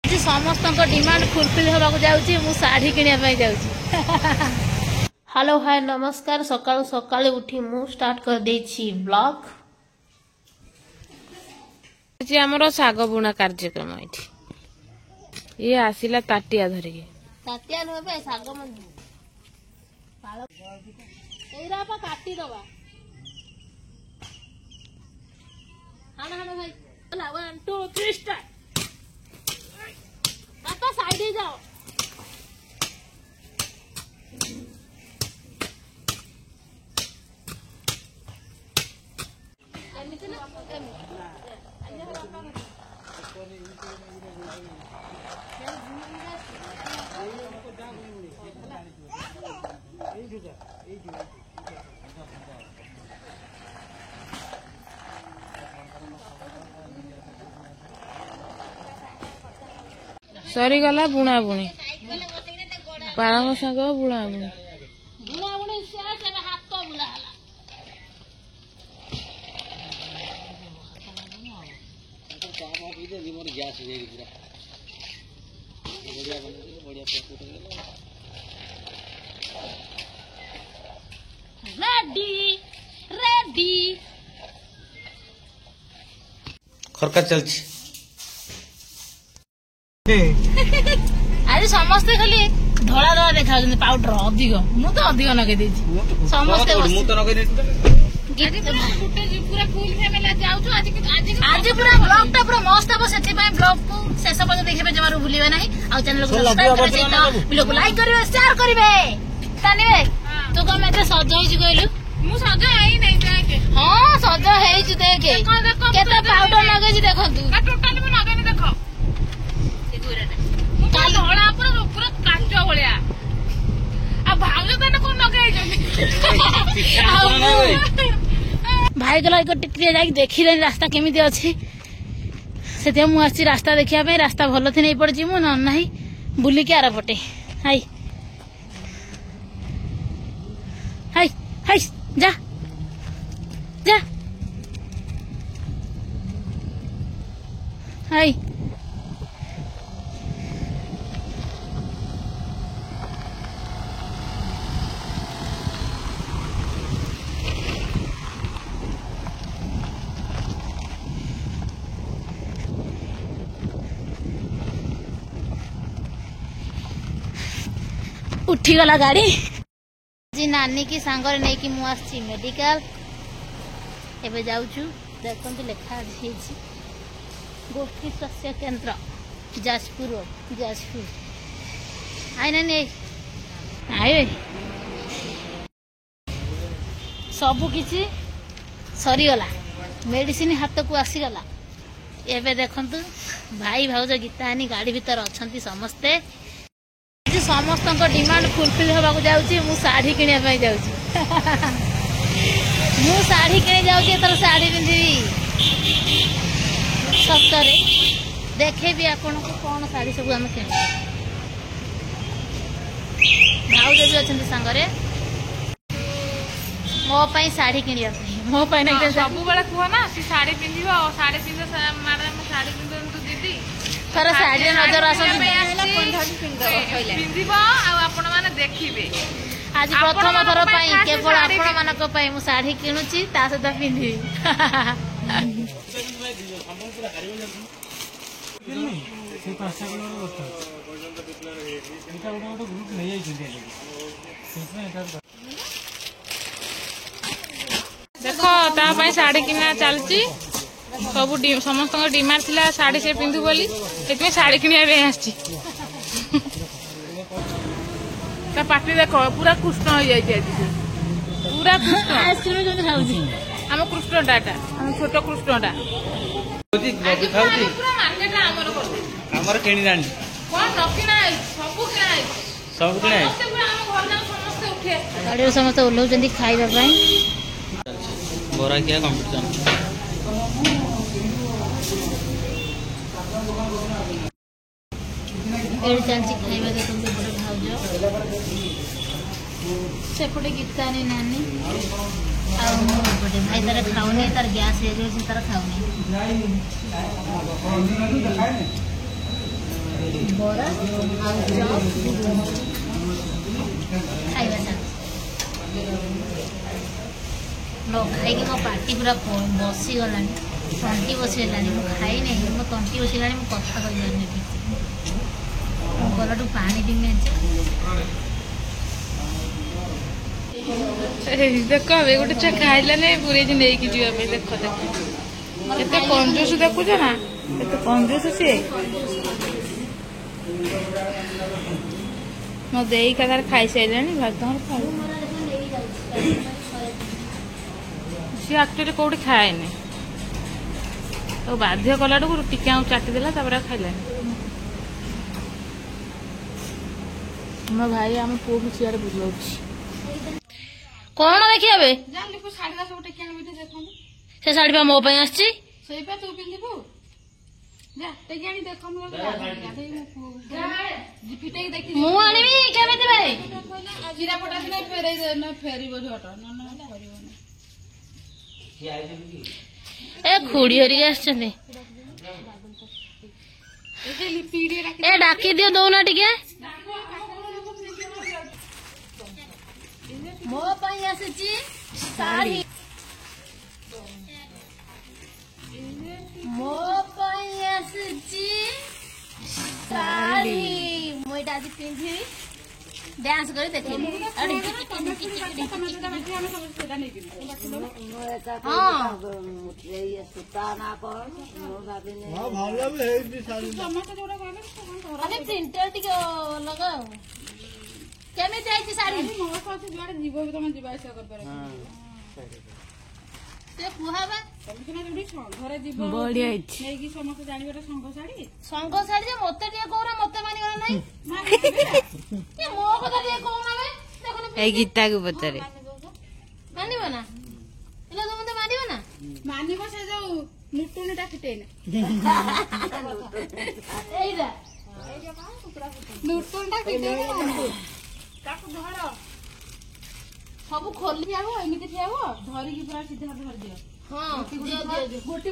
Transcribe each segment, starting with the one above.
समस्त demand fulfil होगा जाऊँगी मु शाढ़ी किणा जाऊँगी। हेलो हाय नमस्कार सकाळु सकाळु उठी मु स्टार्ट कर देछि ब्लॉग। जी हमरो साग बुणा कार्यक्रम ये आसिला ताटिया धरिके ताटिया न बे साग मन पाळ एरा पा काटी दबा हाना हाना भाई 1 2 3 स्टार्ट पापा साइड ही जाओ। सरी गला बुणा बुणी पालंग शाग बुणा बुणी बुणा बुणी से हाथ तो बुला हला मोर गैस हो जाएगी पूरा बढ़िया बन बढ़िया प्रस्तुत हो गया रेडी रेडी खरका चलछि आज समस्ते खाली धड़ा धड़ा देखा पाउडर अधिक मु तो अधिक नगे देछि समस्ते मु तो नगे पूरा फुल फैमिली जाउछु आज पूरा ब्लॉग टा पूरा मस्त हो सेति पय ब्लॉग को शेष पर्यंत देखबे जमारो भूलिबे नाही आ चैनल को सब्सक्राइब करबे वीडियो को लाइक करबे शेयर करबे तानिबे तो कम एते सजा होई गइलु मु सजा हेई नै देखे हां सजा हेई छु देखे केते पाउडर लगे छी देखंतु का टोटल में लगे नै देखो ए गुराटा मु काल धोळा पूरा कांचो भलिया आ भाग तने कोन लगे छी भाई गला एक टिकरी जाके देखी ले रास्ता केमिति अछि सेते मु आसी रास्ता देखिया पे रास्ता भलो थि नै पड़छि मु न नाही बुली के आरा पटे हाय हाय हाय जा जा हाय उठीगला गाड़ी जी नानी की सांगरे नहीं कि मु आसी मेडिकल एबे जाउछु देखंतु लेखा अछि गोष्ठी स्वास्थ्य केंद्र जाजपुर जाजपुर आइ नानी आइ सबु किछि सरी गला मेडिसिन हाथ को आसी गला एबे देखंतु भाई भाउज गीतानी गाड़ी भीतर अछंती समस्ते समस्त डिमांड फुलफिल होगा जाऊँगी मु शाढ़ी किणा जाऊँगी मु शाढ़ी किणी जाऊँगी एथर शाढ़ी पिंधि सप्तरे देखेबी आपन को कौन शाढ़ी सब आम कि भाउज भी अच्छा सांगरे मो शाढ़ी किणा मो सब बेला कह ना सी साड़ी पिंधिब साड़ी पिंध मैडम साड़ी पिंधु दीदी थर साड़ी नजर पिंधिब आपण माने देखिबे आज प्रथम थर पई केवल आपण मानक पई मु साड़ी किनुची ता सहित पिंधि देखो ता पई साड़ी किना चलची सब समस्त डिमांड थिला साड़ी से पिंधु बोली एतमे साड़ी किनिया बे आछि ता पाटी देखो पूरा कृष्ण हो जाई छै पूरा कृष्ण आइसक्रीम जने खाउची हम कृष्ण डाटा हम छोटो कृष्ण डा होती बबी खाउती पूरा मार्केट हमर करते हमर केणी रानी कोन नकिना सब किना सब किना हम घर जाऊ समस्त उठे गाड़ी समस्त ओल्हौ जंदी खाइबा पई बोरा किया कंपटीशन एड़ी चांची खाइबा देखो बड़ भाउज सेपटे गीतानी नानी भाई तार खाऊनी तार गैस तार खाऊनी ବରା ଆଉ ଚପ୍ ଖାଇବା ଚାଲ ନ ଖାଇକି ମୋ ପାଟି ପୁରା ବସିଗଲାଣି, ତଣ୍ଟି ବସିଗଲାଣି। ମୁଁ ଖାଇନି, ମୋ ତଣ୍ଟି ବସିଗଲାଣି, ମୁଁ କଥା କହିପାରୁନି ଠିକ୍ ସେ। ମୁଁ ଗଲାଠୁ ପାଣି ପିଇମି ଦେଖ ଏବେ ଗୋଟେ ଛୁଆ ଖାଇଲାନି ପୁରେଇକି ନେଇକି ଯିବା ପାଇଁ। ଦେଖ ଦେଖ ଏତେ କଞ୍ଜୁସ ଦେଖୁଛ ନା, ଏତେ କଞ୍ଜୁସ ସିଏ। ମୋ ଦେଇ କାହାର ଖାଇସାରିଲାଣି, ଭାତ ଖାଇ ସିଏ ଆକ୍ଚୁଆଲି କୋଉଠି ଖାଏନି, ତାକୁ ବାଧ୍ୟ କଲାଠୁ ଟିକେ ଆଉ ଚାଟିଦେଲା, ତାପରେ ଆଉ ଖାଇଲାନି। ମୋ ଭାଇ ଆମ ପୁଅକୁ ସିଆଡେ ବୁଲଉଛି। କଣ ଦେଖିବା ବେ? ସେ ଶାଢୀ ପା ମୋ ପାଇଁ ଆସିଛି। ମୁଁ ଆଣିବି କେମିତି ଭାଇ? ଏ ଖୁଡି ହରିକା ଆସିଛନ୍ତି, ଏ ଡାକି ଦିଅ, ଦଉନା ଟିକେ। ମୋ ପାଇଁ ଆସିଛି ଶାଢୀ, ମୋ ପାଇଁ ଆସିଛି ଶାଢୀ। ମୁଁ ଏଇଟା ଆଜି ପିନ୍ଧିବି, ଡ୍ୟାନ୍ସ କରି ଦେଖିବି। ପ୍ରିଣ୍ଟର ଟିକେ ଅଲଗା ଆଉ। କେମିତି ହେଇଛି ଶାଢୀ? ବଢିଆ ହେଇଛି। ସଂଘ ଶାଢୀ ଯେ ମତେ ଟିକେ କହୁନା, ମତେ ମାନିବାର ନାହିଁ। ମୋ କଥା ଟିକେ କହୁନା ବେ। ଏଇ ଗୀତାକୁ ପଚାରେ ମାନିବ ନା? ମତେ ମାନିବ ନା? ମାନିବ ସେ ଯୋଉ ନୁଟୁନି ଟା ଫିଟେଇନା ଏଇଟା ନୁଟୁନି ଟା ଫିଟେଇନା ତାକୁ ଧର, ସବୁ ଖୋଲି ଠିଆବ, ଏମିତି ଠିଆବ, ଧରିକି ପୁରା ସିଧା ଧରି ଦିଅ। ହଁ ଗୋଟି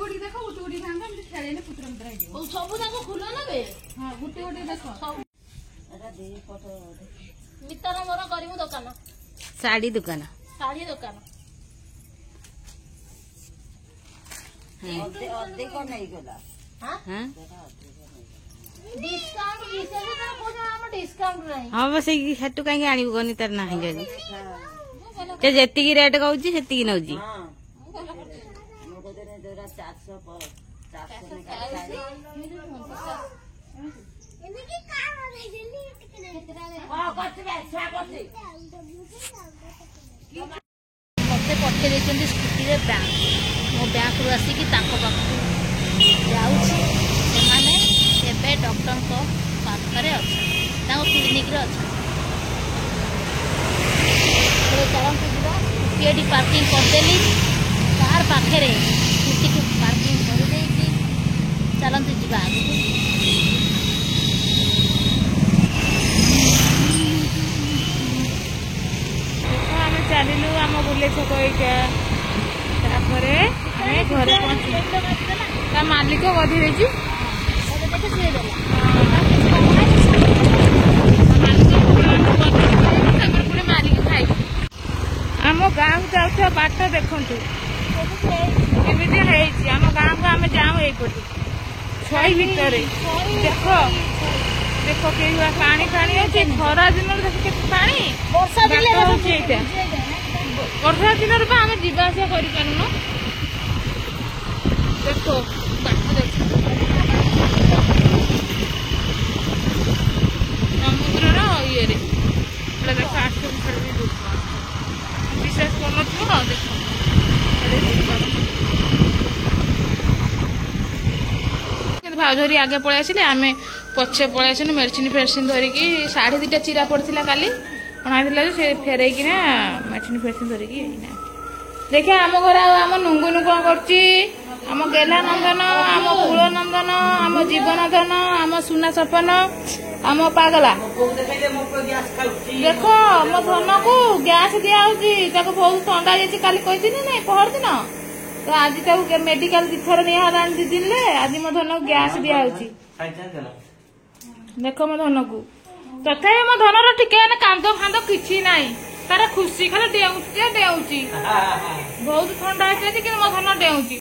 ଗୋଟି ଦେଖ, ଗୋଟି ଗୋଟି ଭାଙ୍ଗ, ଏମିତି ଖେଳେଇଲେ ପୁତୁରା ପୁତୁରା ହେଇଯିବ। ସବୁ ଯାକ ଖୋଲ ନେବେ। ହଁ ଗୋଟି ଗୋଟି ଦେଖ। ମିତାର ମୋର କରିବୁ ଦୋକାନ, ଶାଢୀ ଦୋକାନ। ଶାଢୀ ଦୋକାନ। ଅଧିକ ନେଇଗଲା। ହଁ ବା ସେଇ ସେଠୁ କାହିଁକି ଆଣିବୁ କନି, ତାର ନାହିଁ ଯଦି ସେ ଯେତିକି ରେଟ୍ କହୁଛି ସେତିକି ନଉଛି। ମତେ ପଠେଇ ଦେଇଛନ୍ତି ସ୍କୁଟିରେ ବ୍ୟାଙ୍କ, ମୋ ବ୍ୟାଙ୍କରୁ ଆସିକି ତାଙ୍କ ପାଖକୁ ଯାଉଛି। ସେମାନେ ଏବେ ଡକ୍ଟରଙ୍କ ପାଖରେ ଅଛନ୍ତି, ତାଙ୍କ କ୍ଲିନିକରେ ଅଛନ୍ତି। ଚାଲନ୍ତୁ ଯିବା। ସ୍କୁଟି ଏଠି ପାର୍କିଂ କରିଦେଲି, କାର୍ ପାଖରେ ସ୍କୁଟିକୁ ପାର୍କିଂ କରିଦେଇଛି। ଚାଲନ୍ତୁ ଯିବା ଆଗକୁ। ଆମେ ଚାଲିଲୁ ଆମ ବୁଲେ ଛକ ଏଇଟା, ତାପରେ ଆମେ ଘରେ ପହଞ୍ଚିଲୁ। ତା ମାଲିକ ଗଧି ଦେଇଛି, ଆମ ଗାଁକୁ ଯାଉଥିବା ବାଟ ଦେଖନ୍ତୁ କେମିତି ହେଇଛି। ଆମ ଗାଁକୁ ଆମେ ଯାଉ ଏଇପଟେ ଛଇ ଭିତରେ। ଦେଖ ଦେଖ କେହି ପାଣି ଫାଣି ଅଛି। ଖରା ଦିନରେ ଦେଖ କେତେ ପାଣି, ବର୍ଷା ହଉଛି ଏଇଟା। ବର୍ଷା ଦିନରେ ବା ଆମେ ଯିବା ଆସିବା କରିପାରୁନୁ। ଦେଖ ବାଟ ଦେଖ, ସମୁଦ୍ରର ଇଏରେ ଦେଖ ଆସୁଛନ୍ତି ବିଶ୍ୱାସ କରୁନଥିବ। ଦେଖ କିନ୍ତୁ ଭାଉଜରୀ ଆଗେ ପଳେଇ ଆସିଲେ, ଆମେ ପଛେ ପଳେଇ ଆସିଲୁ। ମେଡିସିନ ଫେଡିସିନ ଧରିକି, ଶାଢୀ ଦିଟା ଚିରା ପଡିଥିଲା କାଲି ଅଣା ହେଇଥିଲା ଯେ, ସେ ଫେରେଇକିନା ମେଡିସିନ ଫେଡିସିନ ଧରିକି ଏଇନା ଦେଖିଆ ଆମ ଘରେ ଆଉ ଆମ ନୁଙ୍ଗୁନୁ କଣ କରୁଛି। ଆମ ଗେଲା ନନ୍ଦନ, ଆମ କୁଳ ନନ୍ଦନ, ଆମ ଜୀବନ ଧନ, ଆମ ସୁନା ସପନ, ଆମ ପାଗଲା। ଦେଖ ମୋ ଧନକୁ ଗ୍ୟାସ୍ ଦିଆହଉଛି, ତାକୁ ବହୁତ ଥଣ୍ଡା ହେଇଯାଇଛି। କାଲି କହିଥିଲି ନାଇଁ ପହରଦିନ, ତ ଆଜି ତାକୁ ମେଡିକାଲ 2 ଥର ନିଆହେଲାଣି 2 ଦିନରେ। ଆଜି ମୋ ଧନକୁ ଗ୍ୟାସ୍ ଦିଆହଉଛି। देख मो धन को तथापि मो धनर टिके कांद फांद किछि नाही तार खुशी खाली डेउची बहुत ठंडा है कि मो धन डेउची।